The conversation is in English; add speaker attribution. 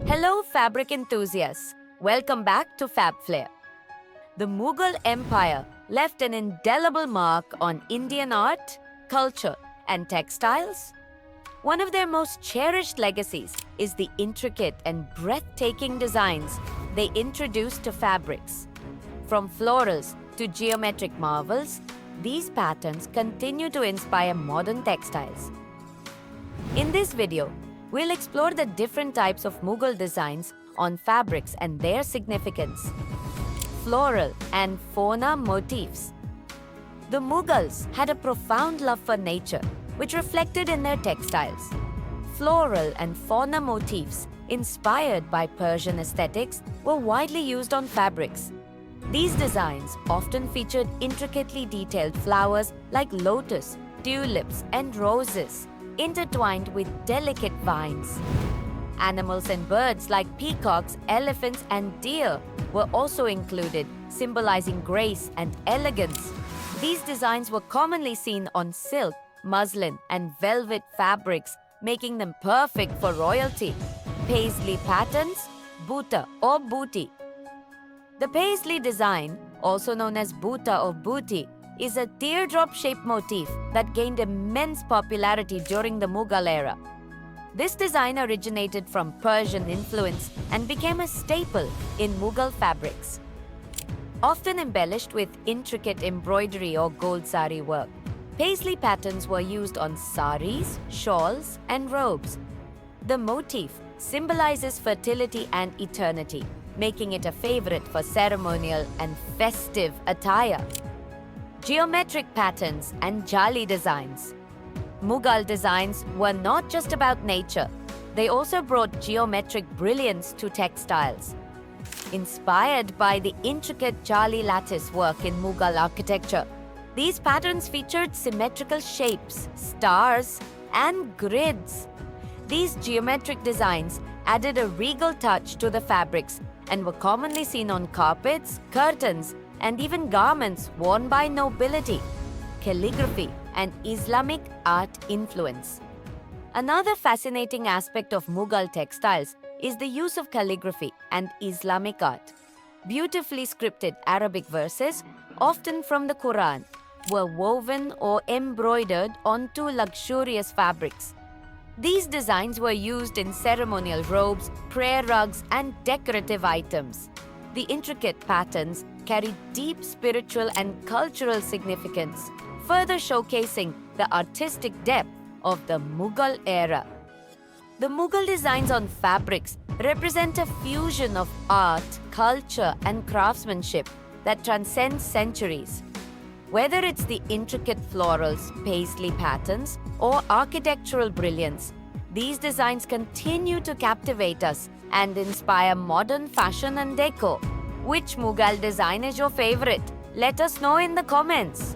Speaker 1: Hello, fabric enthusiasts. Welcome back to FabFlair. The Mughal Empire left an indelible mark on Indian art, culture, and textiles. One of their most cherished legacies is the intricate and breathtaking designs they introduced to fabrics. From florals to geometric marvels, these patterns continue to inspire modern textiles. In this video, we'll explore the different types of Mughal designs on fabrics and their significance. Floral and fauna motifs. The Mughals had a profound love for nature, which reflected in their textiles. Floral and fauna motifs, inspired by Persian aesthetics, were widely used on fabrics. These designs often featured intricately detailed flowers like lotus, tulips, and roses, intertwined with delicate vines. Animals and birds like peacocks, elephants, and deer were also included, symbolizing grace and elegance. These designs were commonly seen on silk, muslin, and velvet fabrics, making them perfect for royalty. Paisley patterns, buta or booty. The paisley design, also known as buta or booty, is a teardrop-shaped motif that gained immense popularity during the Mughal era. This design originated from Persian influence and became a staple in Mughal fabrics. Often embellished with intricate embroidery or gold sari work, paisley patterns were used on saris, shawls, and robes. The motif symbolizes fertility and eternity, making it a favorite for ceremonial and festive attire. Geometric patterns and jali designs. Mughal designs were not just about nature, they also brought geometric brilliance to textiles. Inspired by the intricate jali lattice work in Mughal architecture, these patterns featured symmetrical shapes, stars, and grids. These geometric designs added a regal touch to the fabrics and were commonly seen on carpets, curtains, and even garments worn by nobility. Calligraphy and Islamic art influence. Another fascinating aspect of Mughal textiles is the use of calligraphy and Islamic art. Beautifully scripted Arabic verses, often from the Quran, were woven or embroidered onto luxurious fabrics. These designs were used in ceremonial robes, prayer rugs, and decorative items. The intricate patterns carry deep spiritual and cultural significance, further showcasing the artistic depth of the Mughal era. The Mughal designs on fabrics represent a fusion of art, culture, and craftsmanship that transcends centuries. Whether it's the intricate florals, paisley patterns, or architectural brilliance, these designs continue to captivate us and inspire modern fashion and decor. Which Mughal design is your favorite? Let us know in the comments.